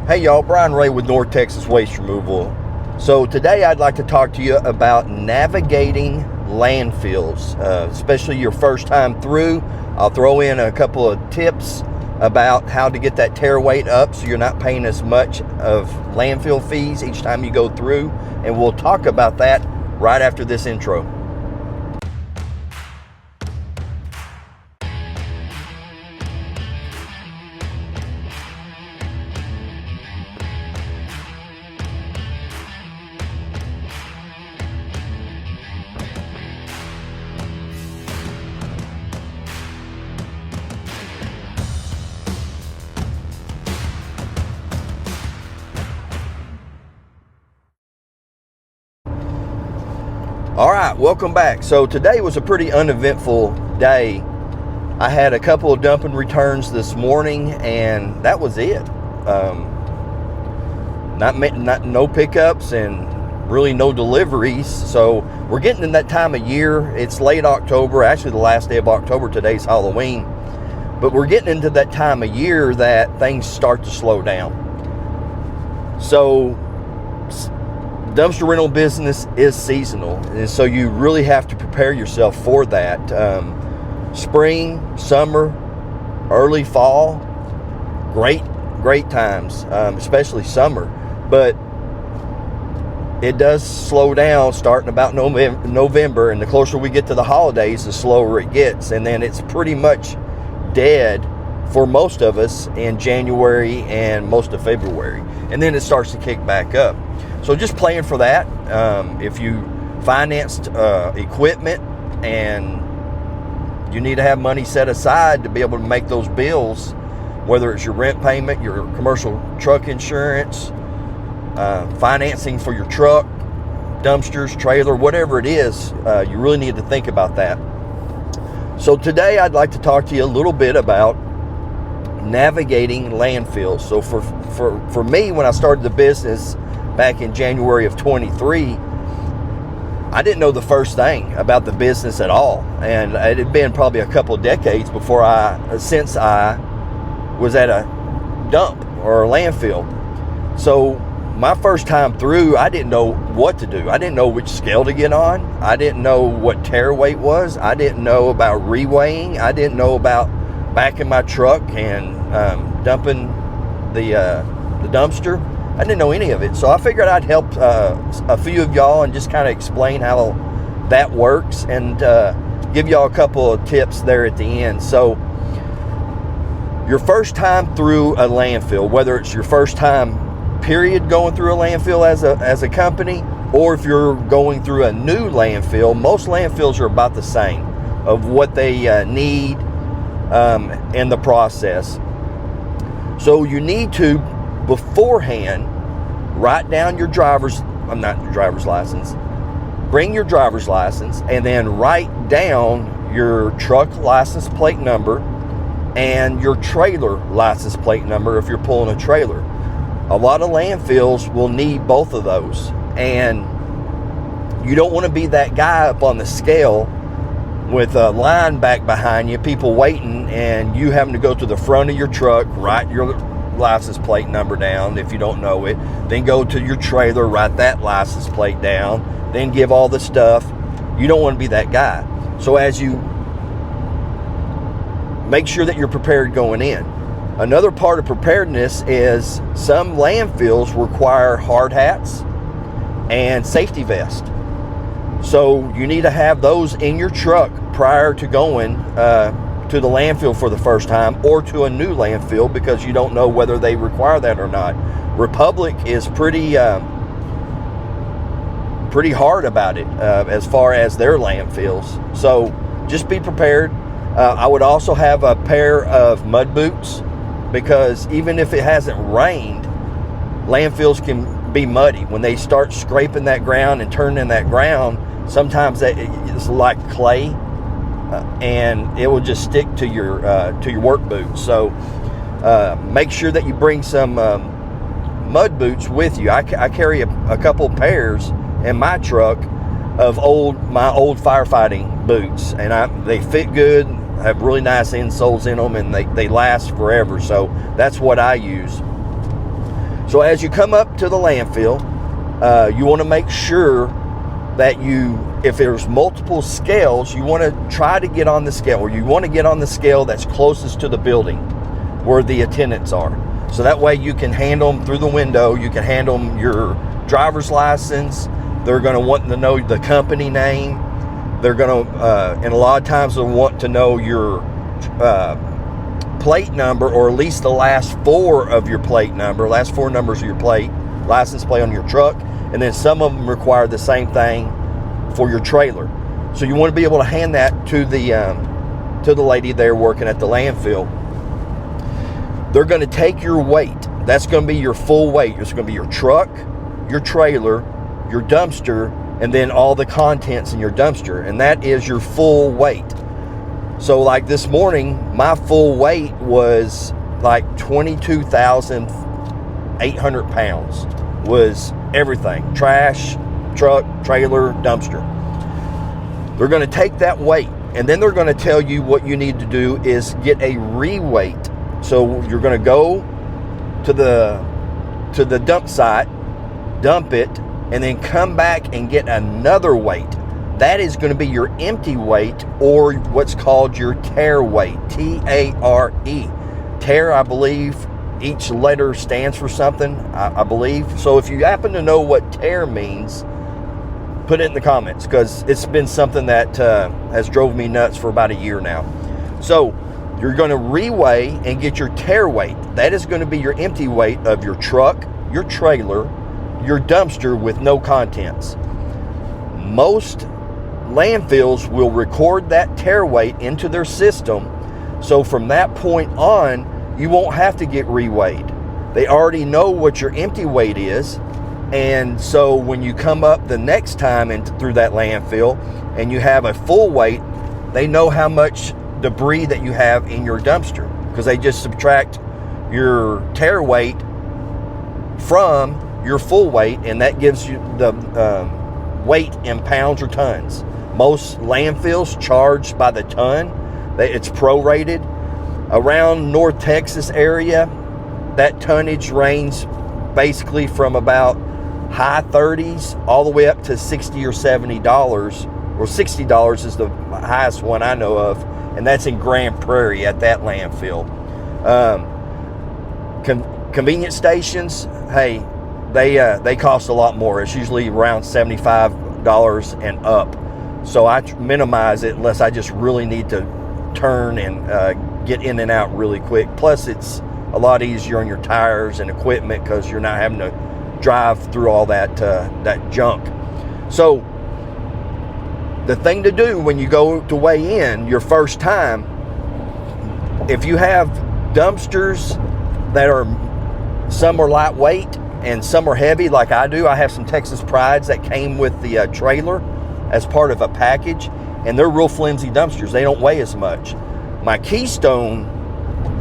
Hey y'all, Brian Ray with North Texas Waste Removal. So today I'd like to talk to you about navigating landfills, especially your first time through. I'll throw in a couple of tips about how to get that tear weight up so you're not paying as much of landfill fees each time you go through, and we'll talk about that right after this intro. All right, welcome back. So today was a pretty uneventful day. I had a couple of dumping returns this morning, and that was it. No pickups and really no deliveries. So we're getting in that time of year. It's late October, actually the last day of October. Today's Halloween, but we're getting into that time of year that things start to slow down. So dumpster rental business is seasonal, and so you really have to prepare yourself for that. Spring, summer, early fall, great times, especially summer, but it does slow down starting about November, and the closer we get to the holidays, the slower it gets, and then it's pretty much dead for most of us in January and most of February, and then it starts to kick back up. So just plan for that. If you financed equipment and you need to have money set aside to be able to make those bills, whether it's your rent payment, your commercial truck insurance, financing for your truck, dumpsters, trailer, whatever it is, you really need to think about that. So today I'd like to talk to you a little bit about navigating landfills. So for me, when I started the business back in January of 23, I didn't know the first thing about the business at all, and it had been probably a couple of decades since I was at a dump or a landfill. So my first time through, I didn't know what to do. I didn't know which scale to get on. I didn't know what tear weight was. I didn't know about reweighing. I didn't know about backing my truck and dumping the dumpster. I didn't know any of it, so I figured I'd help a few of y'all and just kind of explain how that works, and give y'all a couple of tips there at the end. So your first time through a landfill, whether it's your first time period going through a landfill as a company, or if you're going through a new landfill, most landfills are about the same of what they need in the process. So you need to beforehand write down your bring your driver's license, and then write down your truck license plate number and your trailer license plate number if you're pulling a trailer. A lot of landfills will need both of those, and you don't want to be that guy up on the scale with a line back behind you, people waiting, and you having to go to the front of your truck, write your license plate number down if you don't know it, then go to your trailer, write that license plate down, then give all the stuff. You don't want to be that guy. So as you make sure that you're prepared going in. Another part of preparedness is some landfills require hard hats and safety vests. So you need to have those in your truck prior to going to the landfill for the first time, or to a new landfill, because you don't know whether they require that or not. Republic is pretty hard about it as far as their landfills. So just be prepared. I would also have a pair of mud boots, because even if it hasn't rained, landfills can be muddy. When they start scraping that ground and turning that ground, sometimes it's like clay, and it will just stick to your work boots. So make sure that you bring some mud boots with you. I carry a couple pairs in my truck of my old firefighting boots, and they fit good, have really nice insoles in them, and they last forever. So that's what I use. So as you come up to the landfill, you want to make sure that if there's multiple scales, you want to try to get on the scale, or you want to get on the scale that's closest to the building where the attendants are. So that way you can hand them through the window, you can hand them your driver's license. They're going to want to know the company name. They're going to, and a lot of times they'll want to know your plate number, or at least the last four of your plate number, last four numbers of your license plate on your truck. And then some of them require the same thing for your trailer. So you want to be able to hand that to the lady there working at the landfill. They're going to take your weight. That's going to be your full weight. It's going to be your truck, your trailer, your dumpster, and then all the contents in your dumpster. And that is your full weight. So like this morning, my full weight was like 22,800 pounds. Was everything: trash, truck, trailer, dumpster. They're going to take that weight, and then they're going to tell you what you need to do is get a re-weight. So you're going to go to the dump site, dump it, and then come back and get another weight. That is going to be your empty weight, or what's called your tare weight, T-A-R-E. Tare, I believe, each letter stands for something, I believe. So if you happen to know what tare means, put it in the comments, because it's been something that has drove me nuts for about a year now. So you're going to reweigh and get your tare weight. That is going to be your empty weight of your truck, your trailer, your dumpster with no contents. Most landfills will record that tare weight into their system. So from that point on, you won't have to get reweighed. They already know what your empty weight is. And so when you come up the next time through that landfill and you have a full weight, they know how much debris that you have in your dumpster, because they just subtract your tare weight from your full weight, and that gives you the weight in pounds or tons. Most landfills charge by the ton. It's prorated. Around North Texas area, that tonnage range basically from about high 30s all the way up to $60 or $70, or $60 is the highest one I know of, and that's in Grand Prairie at that landfill. Convenience stations, hey, they cost a lot more. It's usually around $75 and up. So I minimize it unless I just really need to turn and get in and out really quick. Plus, it's a lot easier on your tires and equipment because you're not having to drive through all that junk. So the thing to do when you go to weigh in your first time, if you have dumpsters that are, some are lightweight and some are heavy like I do. I have some Texas Prides that came with the trailer as part of a package, and they're real flimsy dumpsters. They don't weigh as much. My Keystone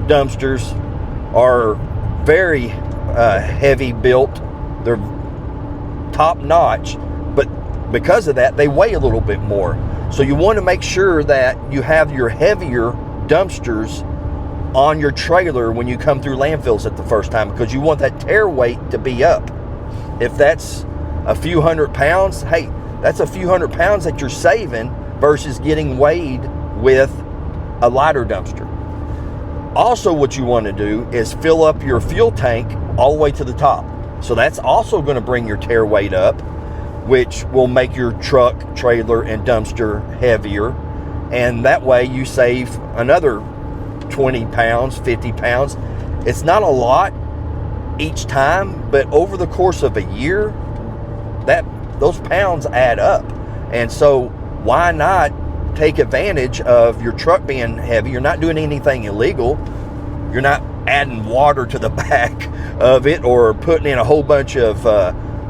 dumpsters are very heavy built. They're top notch, but because of that, they weigh a little bit more. So you want to make sure that you have your heavier dumpsters on your trailer when you come through landfills at the first time, because you want that tare weight to be up. If that's a few hundred pounds, hey, that's a few hundred pounds that you're saving versus getting weighed with a lighter dumpster. Also, what you want to do is fill up your fuel tank all the way to the top. So that's also going to bring your tare weight up, which will make your truck, trailer, and dumpster heavier. And that way you save another 20 pounds, 50 pounds. It's not a lot each time, but over the course of a year, those pounds add up. And so why not take advantage of your truck being heavy? You're not doing anything illegal. You're not adding water to the back of it or putting in a whole bunch of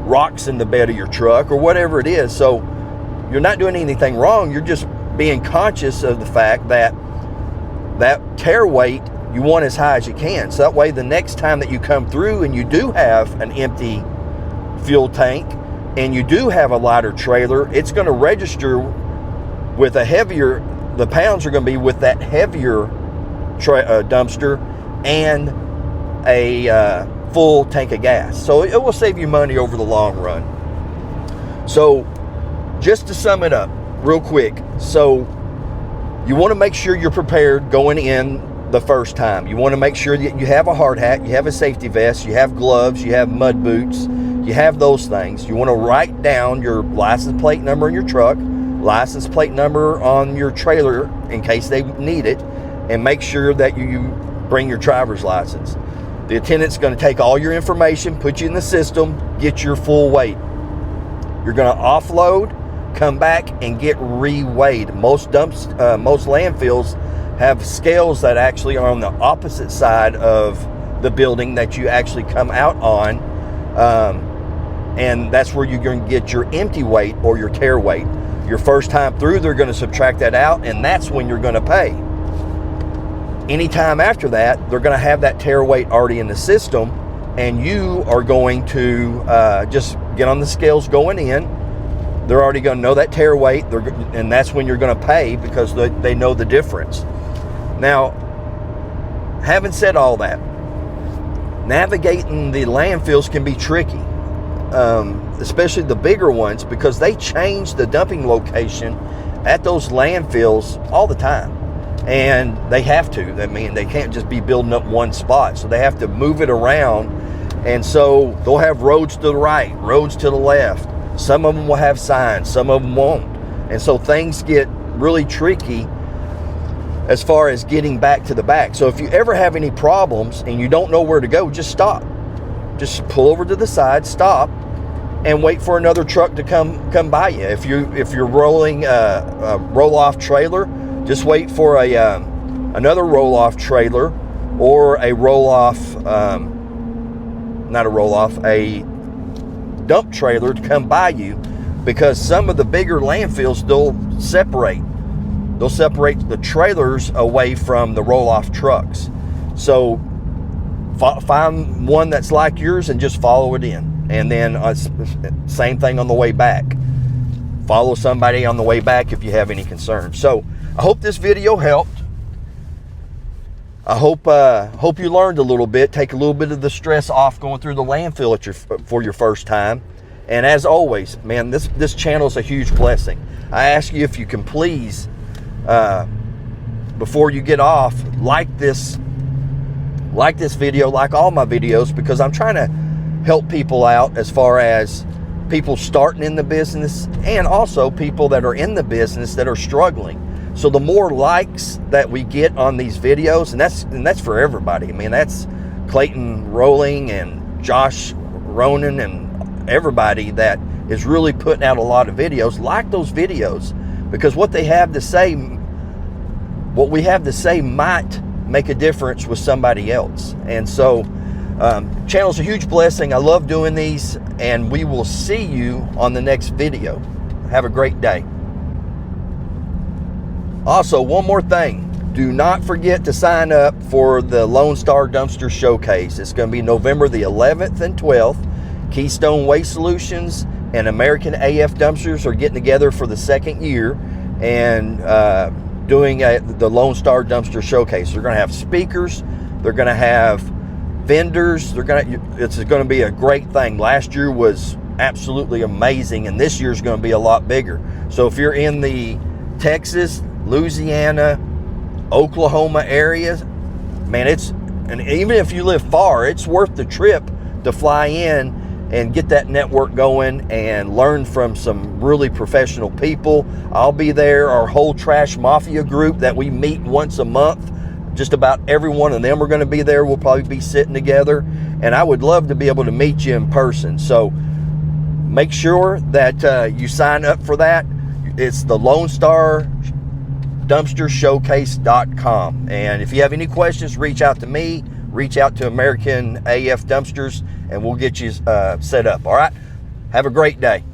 rocks in the bed of your truck or whatever it is. So you're not doing anything wrong. You're just being conscious of the fact that that tare weight you want as high as you can. So that way the next time that you come through and you do have an empty fuel tank and you do have a lighter trailer, it's going to register with a heavier, the pounds are going to be with that heavier dumpster and a full tank of gas. So it will save you money over the long run. So just to sum it up real quick, so you want to make sure you're prepared going in the first time. You want to make sure that you have a hard hat, you have a safety vest, you have gloves, you have mud boots, you have those things. You want to write down your license plate number in your truck, license plate number on your trailer in case they need it, and make sure that you bring your driver's license. The attendant's going to take all your information, put you in the system, get your full weight. You're going to offload, come back, and get reweighed. Most landfills have scales that actually are on the opposite side of the building that you actually come out on, and that's where you're going to get your empty weight or your tear weight. Your first time through, they're going to subtract that out, and that's when you're going to pay. Anytime after that, they're going to have that tear weight already in the system, and you are going to just get on the scales going in. They're already going to know that tear weight, and that's when you're going to pay, because they know the difference. Now, having said all that, navigating the landfills can be tricky, especially the bigger ones, because they change the dumping location at those landfills all the time. And they have to. I mean, they can't just be building up one spot, so they have to move it around. And so they'll have roads to the right, roads to the left. Some of them will have signs, some of them won't. And so things get really tricky as far as getting back to the back. So if you ever have any problems and you don't know where to go, just stop. Just pull over to the side, stop, and wait for another truck to come by you. If you're rolling a roll-off trailer, just wait for another roll-off trailer, or a a dump trailer to come by you, because some of the bigger landfills, they'll separate the trailers away from the roll-off trucks. So find one that's like yours and just follow it in. And then same thing on the way back. Follow somebody on the way back if you have any concerns. So I hope this video helped. I hope you learned a little bit, take a little bit of the stress off going through the landfill for your first time. And as always, man, this channel is a huge blessing. I ask you if you can please, before you get off, like this video, like all my videos, because I'm trying to help people out as far as people starting in the business, and also people that are in the business that are struggling. So the more likes that we get on these videos, and that's for everybody. I mean, that's Clayton Rowling and Josh Ronan and everybody that is really putting out a lot of videos. Like those videos, because what we have to say might make a difference with somebody else. And so channel's a huge blessing. I love doing these, and we will see you on the next video. Have a great day. Also, one more thing. Do not forget to sign up for the Lone Star Dumpster Showcase. It's going to be November the 11th and 12th. Keystone Waste Solutions and American AF Dumpsters are getting together for the second year and doing the Lone Star Dumpster Showcase. They're going to have speakers. They're going to have vendors. It's going to be a great thing. Last year was absolutely amazing, and this year's going to be a lot bigger. So if you're in the Texas, Louisiana, Oklahoma areas, man, and even if you live far, it's worth the trip to fly in and get that network going and learn from some really professional people. I'll be there. Our whole Trash Mafia group that we meet once a month, just about every one of them are going to be there. We'll probably be sitting together, and I would love to be able to meet you in person. So make sure that you sign up for that. It's the Lone Star dumpstershowcase.com. And if you have any questions, reach out to me, reach out to American AF Dumpsters, and we'll get you set up. All right, have a great day.